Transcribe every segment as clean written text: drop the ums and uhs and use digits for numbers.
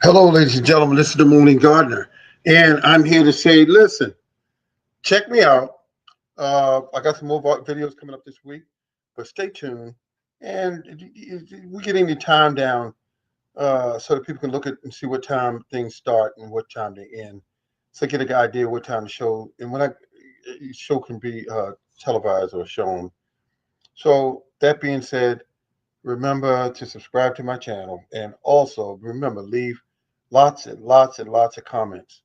Hello, ladies and gentlemen. This is the Morning Gardener, and I'm here to say, listen, check me out. I got some more videos coming up this week, but stay tuned. And we're getting the time down so that people can look at and see what time things start and what time they end, so get an idea what time the show and when I show can be televised or shown. So that being said, remember to subscribe to my channel and also remember leave lots and lots and lots of comments.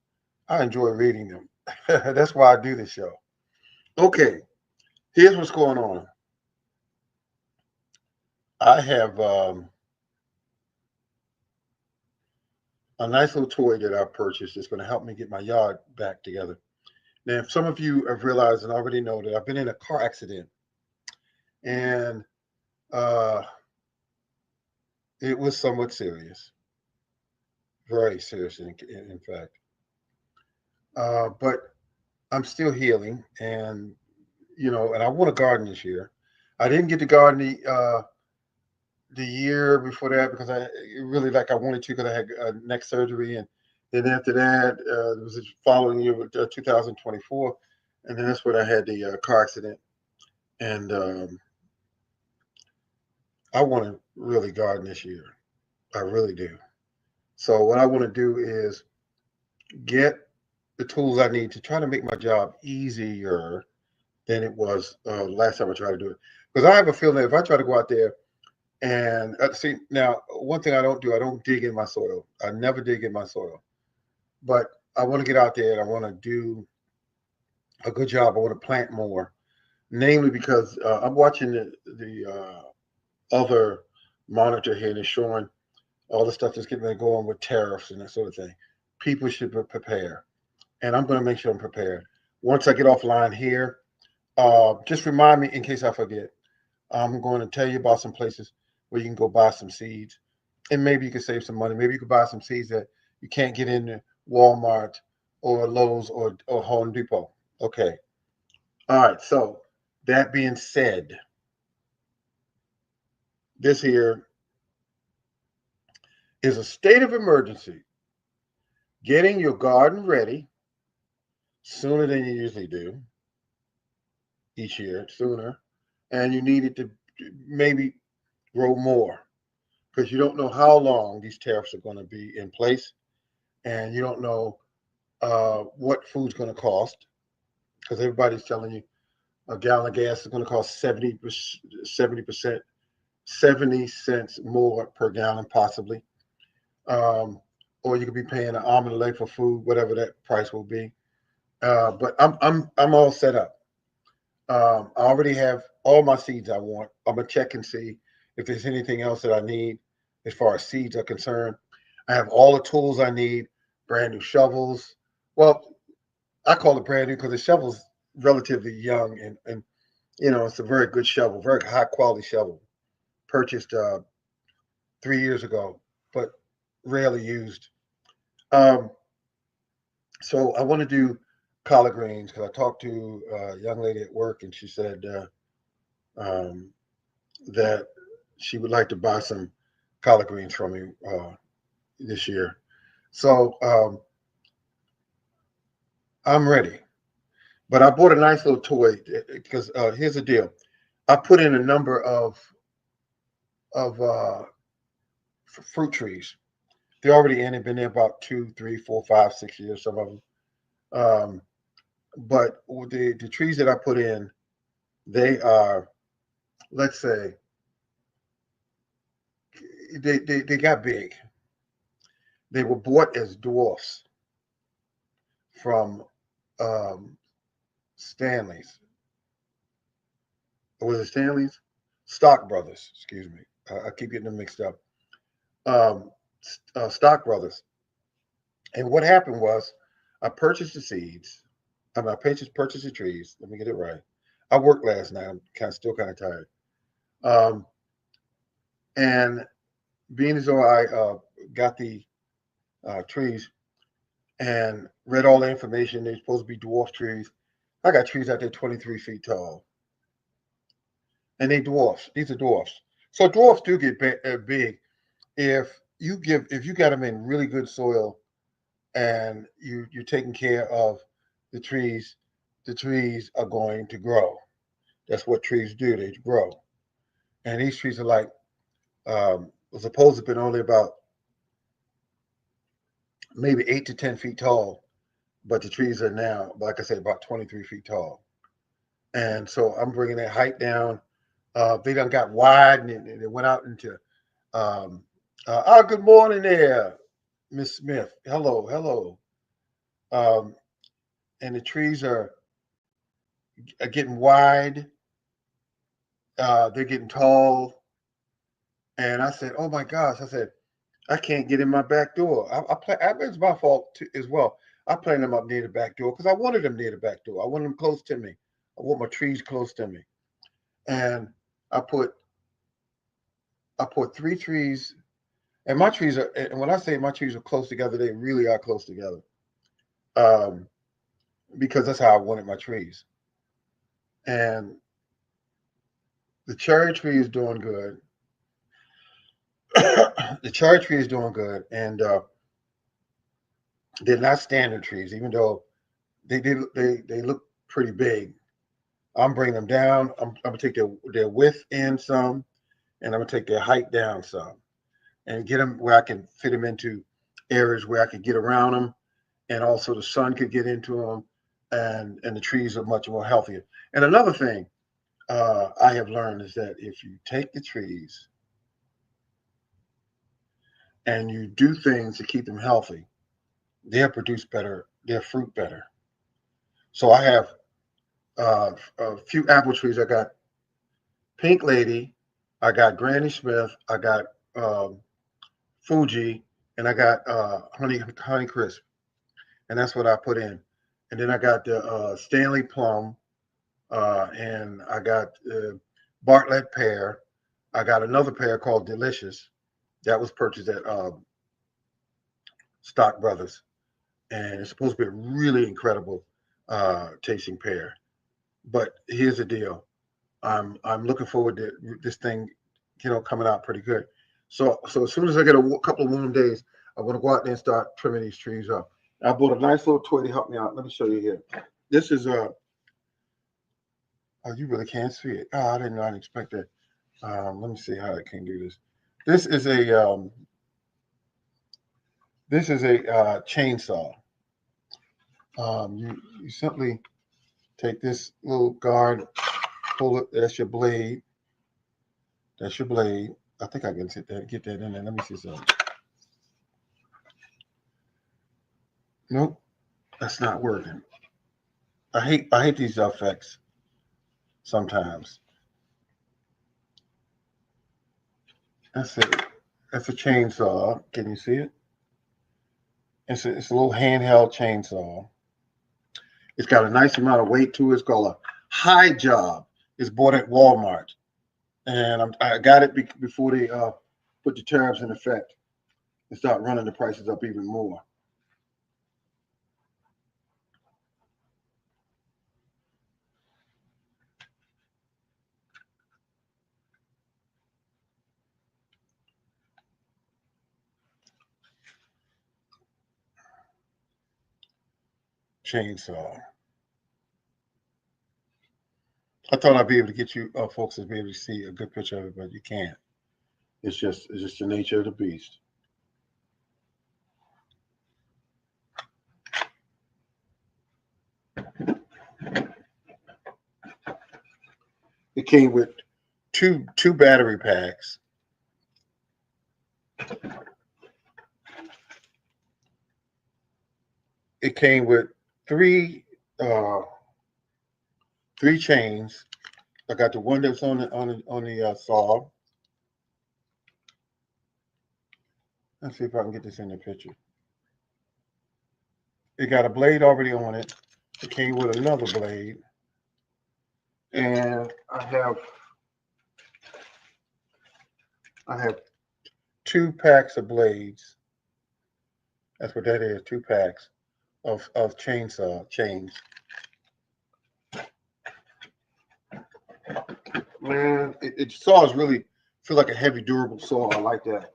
I enjoy reading them. That's why I do this show. Okay, here's what's going on. I have a nice little toy that I purchased that's going to help me get my yard back together. Now, if some of you have realized and already know that I've been in a car accident, and uh, it was somewhat serious, very serious, in fact. But I'm still healing, and and I want to garden this year. I didn't get to garden the year before that because I really like I wanted to because I had neck surgery, and then after that it was the following year with 2024, and then that's when I had the car accident, and I want to really garden this year. I really do. So what I want to do is get the tools I need to try to make my job easier than it was last time I tried to do it. Because I have a feeling that if I try to go out there and see now, one thing I don't do, I don't dig in my soil. I never dig in my soil. But I want to get out there and I want to do a good job. I want to plant more, namely because I'm watching the other monitor here and it's showing all the stuff that's getting ready to go on with tariffs and that sort of thing. People should prepare, and I'm going to make sure I'm prepared. Once I get offline here, just remind me in case I forget. I'm going to tell you about some places where you can go buy some seeds, and maybe you can save some money. Maybe you could buy some seeds that you can't get in Walmart or Lowe's or Home Depot. Okay. All right. So that being said, this here is a state of emergency. Getting your garden ready sooner than you usually do each year, sooner, and you need it to maybe grow more because you don't know how long these tariffs are going to be in place, and you don't know what food's going to cost because everybody's telling you a gallon of gas is going to cost 70%, 70 cents more per gallon, possibly. Um, or you could be paying an arm and a leg for food, whatever that price will be. But I'm all set up. I already have all my seeds I want. I'm gonna check and see if there's anything else that I need as far as seeds are concerned. I have all the tools I need, brand new shovels. Well, I call it brand new because the shovel's relatively young and it's a very good shovel, very high quality shovel. Purchased 3 years ago, but rarely used. Um, so I want to do collard greens because I talked to a young lady at work and she said um, that she would like to buy some collard greens from me this year. So I'm ready. But I bought a nice little toy because here's the deal. I put in a number of fruit trees. They're already in. They've been there about 2, 3, 4, 5, 6 years. Some of them. Um, but the trees that I put in, they are, let's say, they got big. They were bought as dwarfs from um, Stanley's. Was it Stanley's? Stock Brothers. Excuse me. I keep getting them mixed up. Um, Stock Brothers. And what happened was, I purchased the seeds. I purchased the trees. Let me get it right. I worked last night. I'm still kind of tired. Um, and being as though I got the trees and read all the information, they're supposed to be dwarf trees. I got trees out there 23 feet tall, and they dwarfs. These are dwarfs. So dwarfs do get big if if you got them in really good soil and you're taking care of the trees are going to grow. That's what trees do, they grow. And these trees are like was supposed to have been only about maybe 8 to 10 feet tall, but the trees are now, like I said, about 23 feet tall. And so I'm bringing that height down. They done got wide and they went out into good morning there, Miss Smith. Hello, hello. Um, and the trees are getting wide. They're getting tall. And I said, oh my gosh. I said, I can't get in my back door. It's my fault too, as well. I planted them up near the back door because I wanted them near the back door. I wanted them close to me. I want my trees close to me. And I put 3 trees, and my trees are. And when I say my trees are close together, they really are close together. Because that's how I wanted my trees. And the cherry tree is doing good. The cherry tree is doing good, and they're not standard trees, even though they look pretty big. I'm bringing them down. I'm gonna take their width in some, and I'm gonna take their height down some, and get them where I can fit them into areas where I can get around them, and also the sun could get into them, and the trees are much more healthier. And another thing I have learned is that if you take the trees and you do things to keep them healthy, they'll produce better, they'll fruit better. So I have a few apple trees. I got Pink Lady, I got Granny Smith, I got Fuji, and I got Honey Crisp, and that's what I put in. And then I got the Stanley Plum, and I got Bartlett Pear. I got another pear called Delicious that was purchased at Stock Brothers, and it's supposed to be a really incredible tasting pear. But here's the deal: I'm looking forward to this thing, coming out pretty good. So as soon as I get a couple of warm days, I'm gonna go out there and start trimming these trees up. I bought a nice little toy to help me out. Let me show you here. This is oh, you really can't see it. Oh, I didn't know. I didn't expect that. Let me see how I can do this. This is a chainsaw. You simply take this little guard, pull it. That's your blade. That's your blade. I think I can get that in there. Let me see something. Nope, that's not working. I hate these effects sometimes. That's it. That's a chainsaw. Can you see it? It's a little handheld chainsaw. It's got a nice amount of weight to it. It's called a high job. It's bought at Walmart, and I got it before they put the tariffs in effect and start running the prices up even more. Chainsaw. I thought I'd be able to get you folks to be able to see a good picture of it, but you can't. It's just the nature of the beast. It came with two battery packs. It came with three uh, three chains. I got the one that's on the saw. Let's see if I can get this in the picture. It got a blade already on it. It came with another blade, and I have 2 packs of blades. That's what that is. 2 packs of chainsaw chains. Man, it saws really feel like a heavy, durable saw. I like that.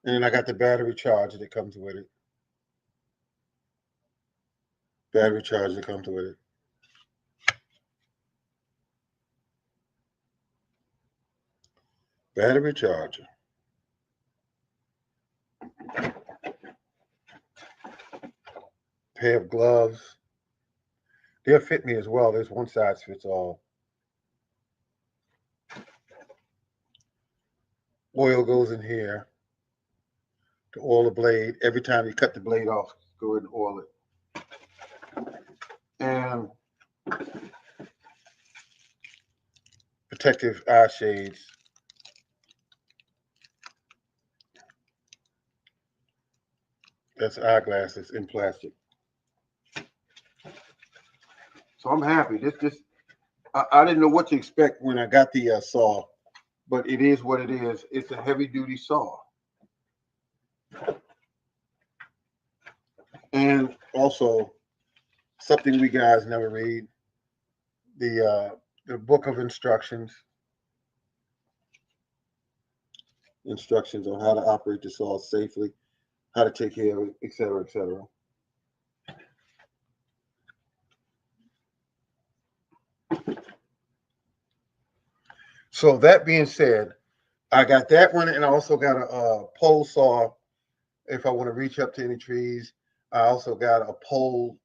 And then I got the battery charger that comes with it. Battery charger that comes with it. Battery charger. Pair of gloves. They'll fit me as well. There's one size fits all. Oil goes in here to oil the blade. Every time you cut the blade off, go ahead and oil it. And protective eye shades. That's eyeglasses in plastic. So I'm happy. I didn't know what to expect when I got the saw, but it is what it is. It's a heavy duty saw. And also something we guys never read, the book of instructions on how to operate the saw safely, how to take care of it, etc., etc. So that being said, I got that one, and I also got a pole saw if I want to reach up to any trees. I also got a pole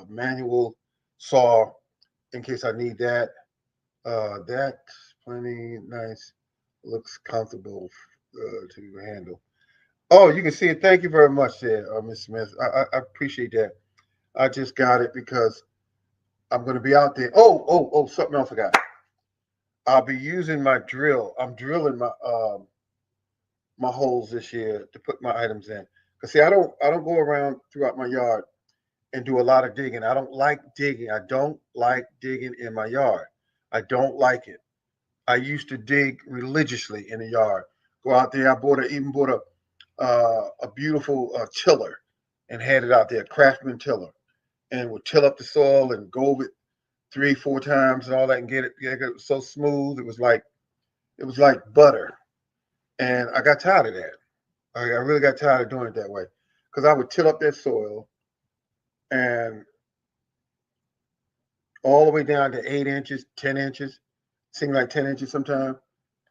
manual saw in case I need that. That's plenty nice. Looks comfortable to handle. Oh, you can see it. Thank you very much, there, Miss Smith. I appreciate that. I just got it because I'm going to be out there. Oh, something else I forgot. I'll be using my drill. I'm drilling my holes this year to put my items in. Cause see, I don't go around throughout my yard and do a lot of digging. I don't like digging. I don't like digging in my yard. I don't like it. I used to dig religiously in the yard. Go out there. Even bought a beautiful tiller and had it out there, a Craftsman tiller, and would till up the soil and go over it 3, 4 times and all that and get it so smooth. It was like butter. And I got tired of that. I really got tired of doing it that way because I would till up that soil and all the way down to 8 inches, 10 inches, seemed like 10 inches sometimes.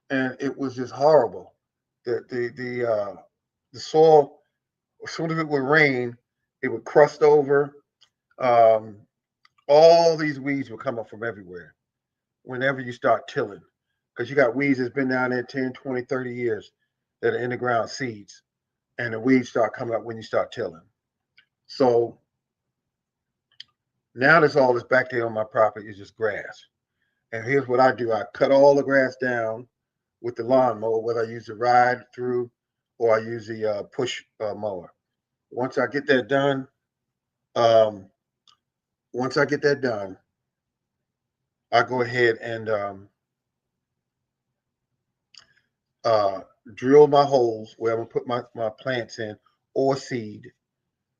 And it was just horrible. The soil, as soon as it would rain, it would crust over. Um, all these weeds would come up from everywhere whenever you start tilling because you got weeds that's been down there 10, 20, 30 years that are in the ground seeds. And the weeds start coming up when you start tilling. So now that's all that's back there on my property is just grass. And here's what I do. I cut all the grass down with the lawnmower, whether I use the ride through or I use the push mower. Once I get that done, um, once I get that done, I go ahead and uh, drill my holes where I'm gonna put my plants in or seed.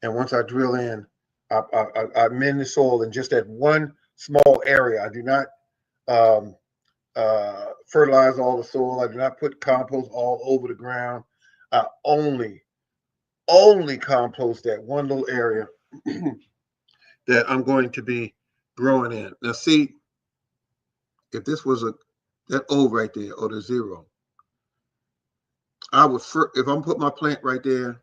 And once I drill in, I mend the soil in just that one small area. I do not um, fertilize all the soil. I do not put compost all over the ground. I only compost that one little area that I'm going to be growing in. Now, see, if this was that O right there or the 0, I would if I'm put my plant right there,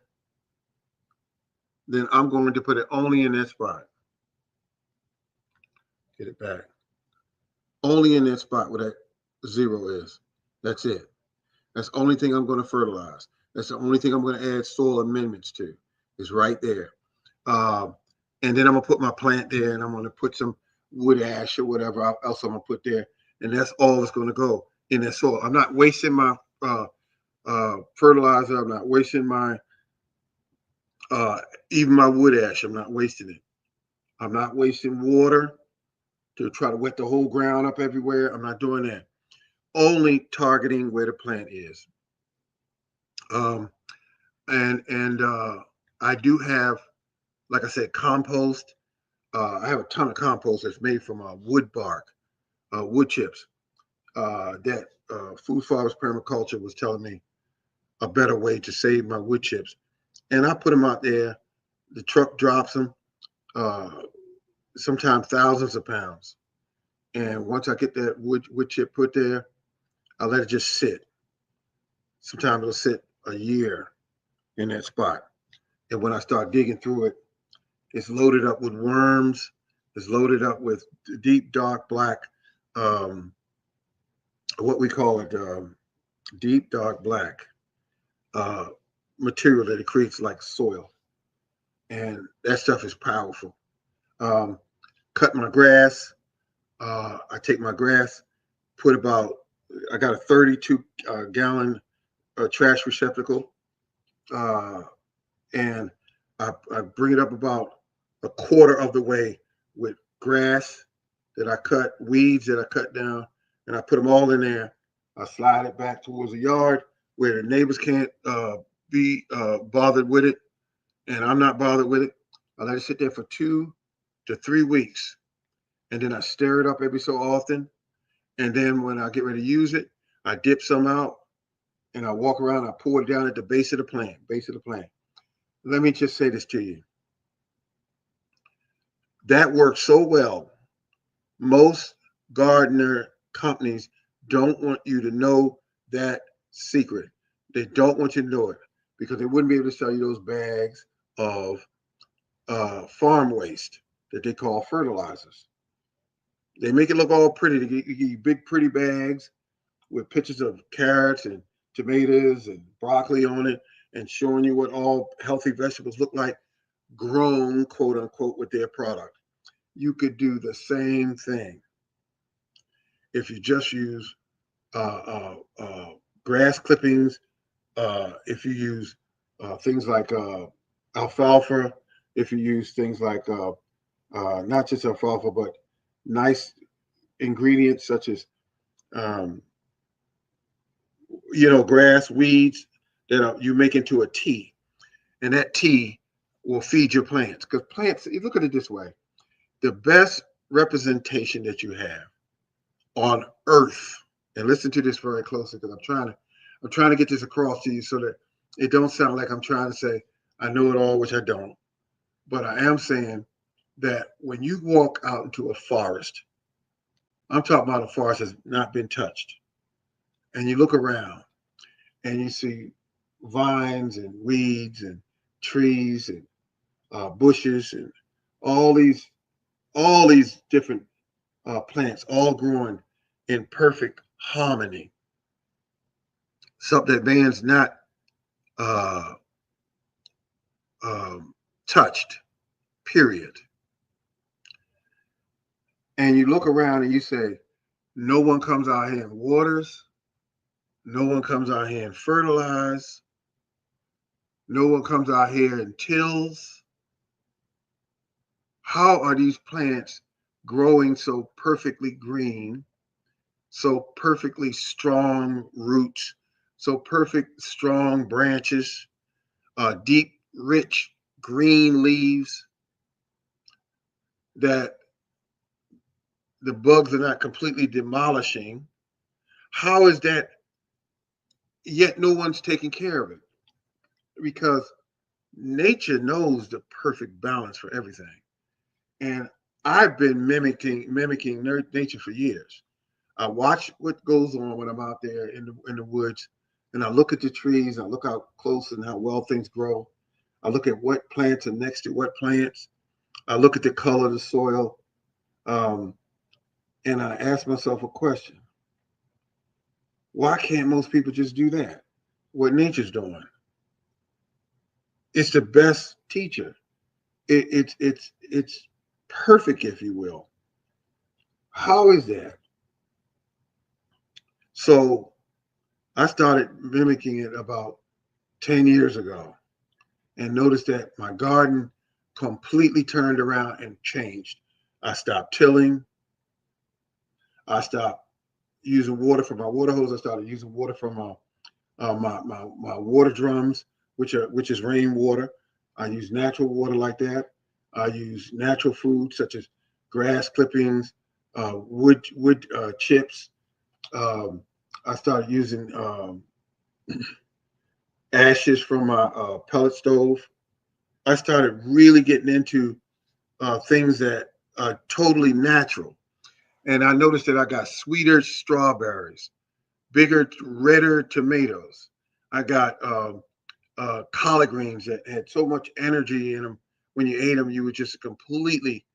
then I'm going to put it only in that spot. Get it back. Only in that spot where that 0 is. That's it. That's the only thing I'm going to fertilize. That's the only thing I'm going to add soil amendments to. Is right there. And then I'm going to put my plant there, and I'm going to put some wood ash or whatever else I'm going to put there. And that's all that's going to go in that soil. I'm not wasting my fertilizer. I'm not wasting my even my wood ash. I'm not wasting it. I'm not wasting water to try to wet the whole ground up everywhere. I'm not doing that. Only targeting where the plant is. And I do have, like I said, compost. I have a ton of compost that's made from wood bark, wood chips that Food Forest Permaculture was telling me a better way to save my wood chips. And I put them out there. The truck drops them, sometimes thousands of pounds. And once I get that wood chip put there, I let it just sit. Sometimes it'll sit a year in that spot. And when I start digging through it, it's loaded up with worms. It's loaded up with deep, dark black, um, what we call it, deep, dark black uh, material that it creates like soil. And that stuff is powerful. Um, Cut my grass. I take my grass, put about, I got a 32 gallon trash receptacle, uh, and I bring it up about a quarter of the way with grass that I cut, weeds that I cut down, and I put them all in there. I slide it back towards the yard where the neighbors can't be bothered with it, and I'm not bothered with it. I let it sit there for 2 to 3 weeks, and then I stir it up every so often. And then when I get ready to use it, I dip some out and I walk around. I pour it down at the base of the plant. Base of the plant. Let me just say this to you. That works so well. Most gardener companies don't want you to know that secret. They don't want you to know it because they wouldn't be able to sell you those bags of farm waste that they call fertilizers. They make it look all pretty. They give you big, pretty bags with pictures of carrots and tomatoes and broccoli on it and showing you what all healthy vegetables look like grown, quote unquote, with their product. You could do the same thing if you just use grass clippings, if you use things like alfalfa, if you use things like not just alfalfa, but nice ingredients such as um, grass, weeds that you make into a tea, and that tea will feed your plants. Because plants, you look at it this way: the best representation that you have on Earth, and listen to this very closely, because I'm trying to get this across to you so that it don't sound like I'm trying to say I know it all, which I don't. But I am saying that when you walk out into a forest, I'm talking about a forest that's not been touched, and you look around and you see vines and weeds and trees and bushes and all these all these different plants all growing in perfect harmony, something that man's not uh, um, touched, period. And you look around and you say, no one comes out here and waters, no one comes out here and fertilizes, no one comes out here and tills. How are these plants growing so perfectly green, so perfectly strong roots, so perfect strong branches, deep, rich green leaves that the bugs are not completely demolishing? How is that yet no one's taking care of it? Because nature knows the perfect balance for everything. And I've been mimicking nature for years. I watch what goes on when I'm out there in the woods, and I look at the trees. I look how close and how well things grow. I look at what plants are next to what plants. I look at the color of the soil, um, and I ask myself a question: why can't most people just do that? What nature's doing? It's the best teacher. It's perfect, if you will. How is that? So I started mimicking it about 10 years ago and noticed that my garden completely turned around and changed. I stopped tilling. I stopped using water from my water hose. I started using water from my water drums, which is rainwater. I use natural water like that. I use natural food such as grass clippings, wood chips. Um, I started using ashes from my pellet stove. I started really getting into things that are totally natural. And I noticed that I got sweeter strawberries, bigger, redder tomatoes. I got collard greens that had so much energy in them. When you ate them, you were just completely,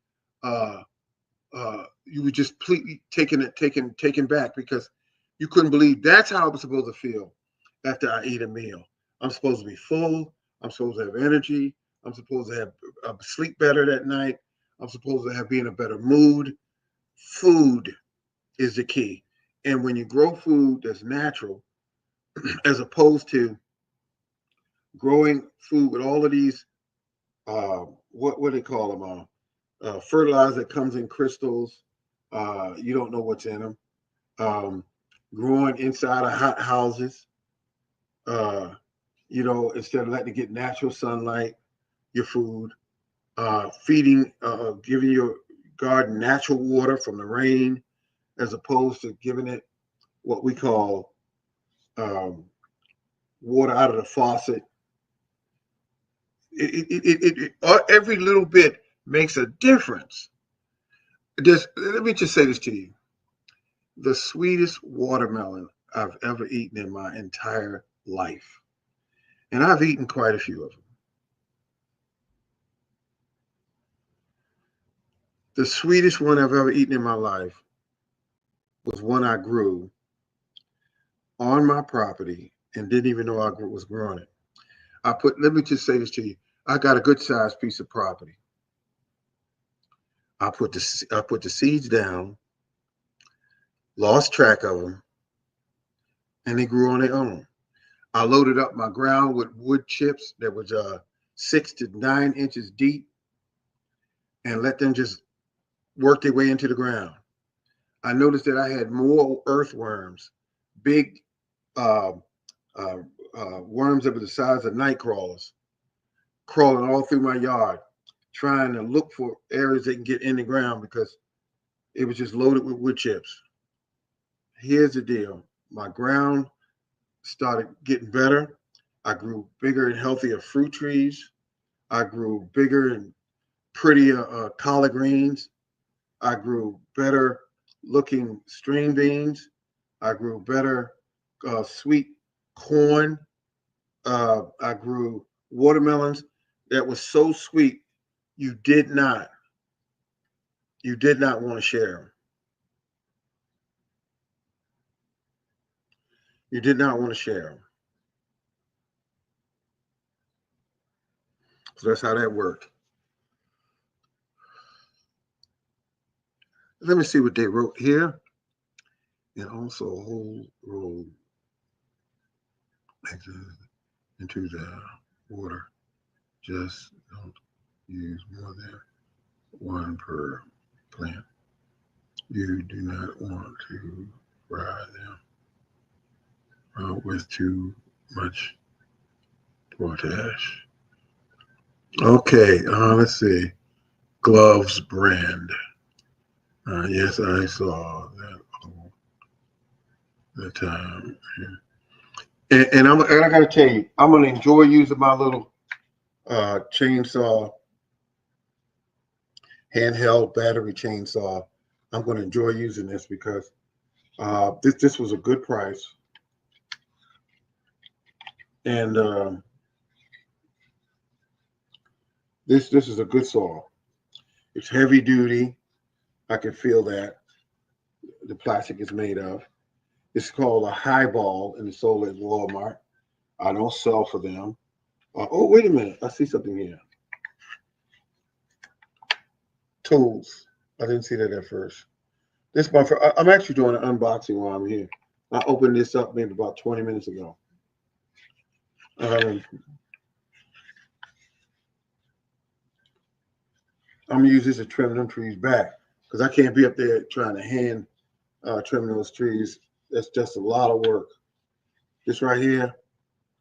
uh, you were just completely taken back because you couldn't believe that's how I was supposed to feel after I eat a meal. I'm supposed to be full. I'm supposed to have energy. I'm supposed to have sleep better that night. I'm supposed to have be in a better mood. Food is the key. And when you grow food that's natural, as opposed to growing food with all of these, what do they call them? Fertilizer that comes in crystals. You don't know what's in them. Um, Growing inside of hot houses. Uh, instead of letting it get natural sunlight, your food. Feeding, giving your garden natural water from the rain, as opposed to giving it what we call um, water out of the faucet. Every little bit makes a difference. Let me just say this to you: the sweetest watermelon I've ever eaten in my entire life, and I've eaten quite a few of them. The sweetest one I've ever eaten in my life was one I grew on my property and didn't even know I was growing it. Let me just say this to you. I got a good sized piece of property. I put the seeds down, lost track of them, and they grew on their own. I loaded up my ground with wood chips that was 6 to 9 inches deep and let them just work their way into the ground. I noticed that I had more earthworms, big uh, uh, worms that were the size of night crawlers, crawling all through my yard, trying to look for areas they can get in the ground because it was just loaded with wood chips. Here's the deal: my ground started getting better. I grew bigger and healthier fruit trees. I grew bigger and prettier collard greens. I grew better looking string beans. I grew better sweet corn. I grew watermelons that was so sweet you did not want to share them. You did not want to share them. So that's how that worked. Let me see what they wrote here. And also a whole road into the water. Just don't use more than one per plant. You do not want to fry them with too much potash. Okay, let's see. Gloves brand. Yes, I saw that all the time. And I gotta tell you, I'm gonna enjoy using my little chainsaw, handheld battery chainsaw. I'm gonna enjoy using this because this was a good price, and this is a good saw. It's heavy duty. I can feel that the plastic is made of. It's called a Highball, and it's sold at Walmart. I don't sell for them. Oh, wait a minute. I see something here. Tools. I didn't see that at first. I'm actually doing an unboxing while I'm here. I opened this up maybe about 20 minutes ago. I'm gonna use this to trim them trees back because I can't be up there trying to hand trim those trees. That's just a lot of work. This right here,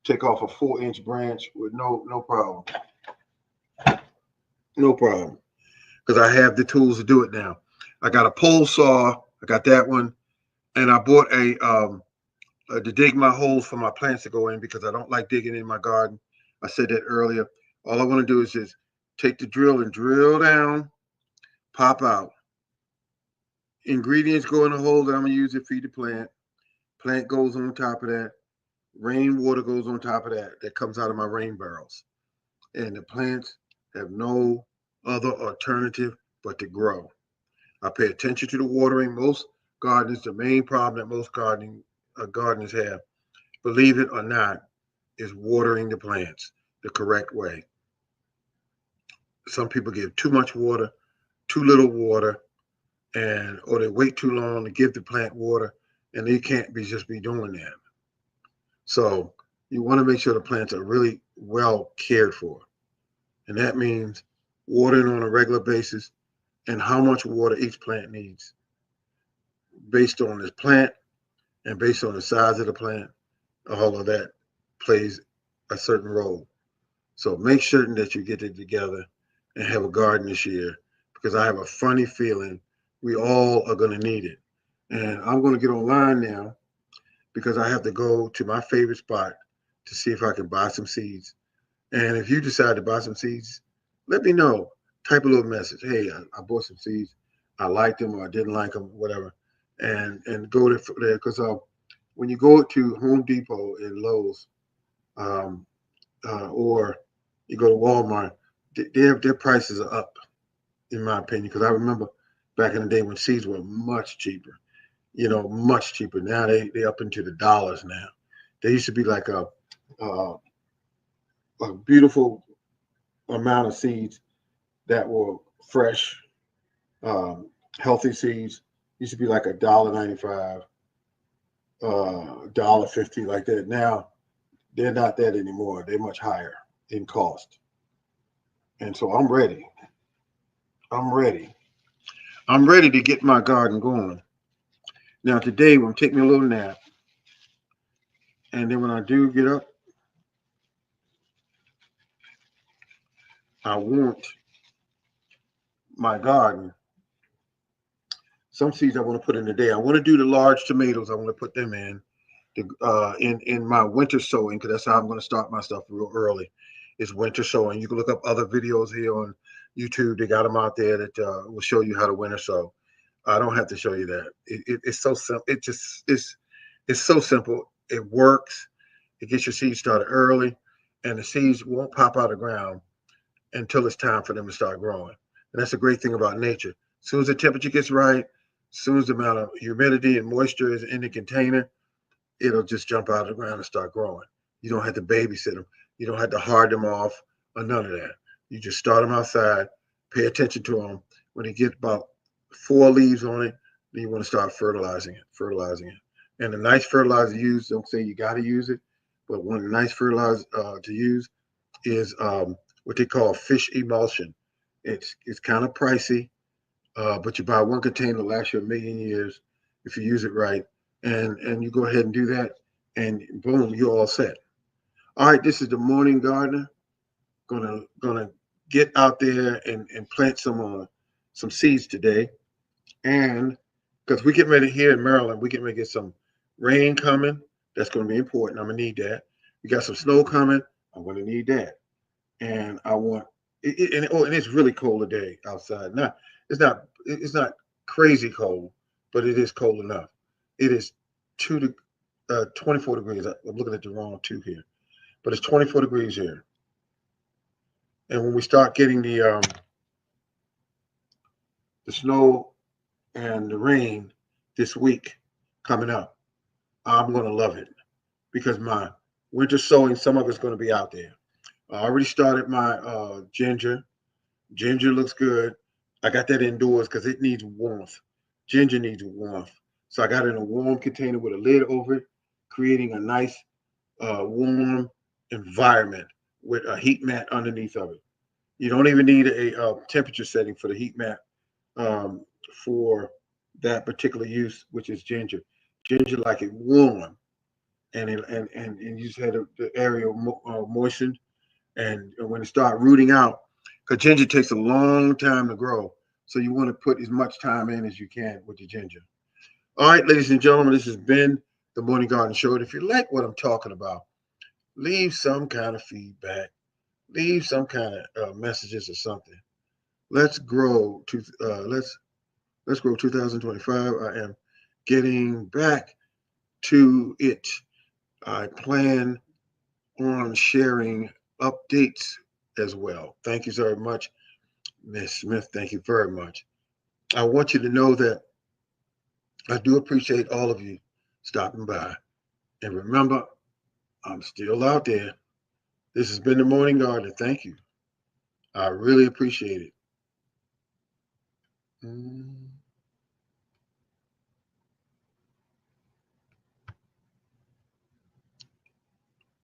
take off a 4-inch branch with no problem. No problem. Because I have the tools to do it now. I got a pole saw. I got that one. And I bought to dig my holes for my plants to go in because I don't like digging in my garden. I said that earlier. All I want to do is just take the drill and drill down, pop out. Ingredients go in the hole that I'm going to use to feed the plant. Plant goes on top of that. Rainwater goes on top of that. That comes out of my rain barrels. And the plants have no other alternative but to grow. I pay attention to the watering. Most gardeners, the main problem that most gardeners have, believe it or not, is watering the plants the correct way. Some people give too much water, too little water, and or they wait too long to give the plant water, and they can't just be doing that. So you want to make sure the plants are really well cared for, and that means watering on a regular basis and how much water each plant needs based on this plant and based on the size of the plant. All of that plays a certain role. So make certain that you get it together and have a garden this year because I have a funny feeling we all are going to need it. And I'm going to get online now because I have to go to my favorite spot to see if I can buy some seeds. And if you decide to buy some seeds, let me know. Type a little message. Hey, I bought some seeds. I liked them or I didn't like them, whatever. And go there because when you go to Home Depot and Lowe's, um, or you go to Walmart, their prices are up, in my opinion. Because I remember back in the day when seeds were much cheaper, much cheaper. Now they up into the dollars now. They used to be like a beautiful amount of seeds that were fresh, healthy seeds. Used to be like $1.95, $1.50, like that. Now they're not that anymore. They're much higher in cost. And so I'm ready. I'm ready. I'm ready to get my garden going. Now today I'm taking a little nap. And then when I do get up, I want my garden. Some seeds I want to put in today. I want to do the large tomatoes. I want to put them in my winter sowing because that's how I'm going to start my stuff real early. Is winter sowing. You can look up other videos here on YouTube. They got them out there that will show you how to winter sow. I don't have to show you that. It's so simple. It's so simple. It works. It gets your seeds started early, and the seeds won't pop out of the ground until it's time for them to start growing. And that's a great thing about nature. As soon as the temperature gets right, as soon as the amount of humidity and moisture is in the container, it'll just jump out of the ground and start growing. You don't have to babysit them. You don't have to hard them off or none of that. You just start them outside, pay attention to them. When they get about 4 leaves on it, then you want to start fertilizing it. And the nice fertilizer to use, don't say you got to use it, but one of the nice fertilizer to use is what they call fish emulsion. It's kind of pricey, but you buy one container, lasts you 1,000,000 years if you use it right. And you go ahead and do that, and boom, you're all set. All right, this is the Morning Gardener. Gonna get out there and plant some seeds today, and because we get ready here in Maryland, we get ready to get some rain coming. That's going to be important. I'm gonna need that. We got some snow coming. I'm going to need that, and I want and it's really cold today outside. It's not crazy cold, but it is cold enough. It is 24 degrees. I'm looking at the wrong 2 here, but it's 24 degrees here. And when we start getting the snow and the rain this week coming up, I'm gonna love it because my winter sowing, some of it's gonna be out there. I already started my ginger. Ginger looks good. I got that indoors because it needs warmth. Ginger needs warmth. So I got it in a warm container with a lid over it, creating a nice warm environment with a heat mat underneath of it. You don't even need a temperature setting for the heat mat for that particular use, which is ginger. Ginger like it warm, and you just had the area moistened, and when it start rooting out, because ginger takes a long time to grow, so you want to put as much time in as you can with the ginger. All right, ladies and gentlemen, this has been the Morning Garden Show. And if you like what I'm talking about, leave some kind of feedback, leave some kind of messages or something. Let's grow to let's grow 2025. I am getting back to it. I plan on sharing updates as well. Thank you very much, Miss Smith. Thank you very much. I want you to know that I do appreciate all of you stopping by. And remember, I'm still out there. This has been the Morning Garden. Thank you. I really appreciate it.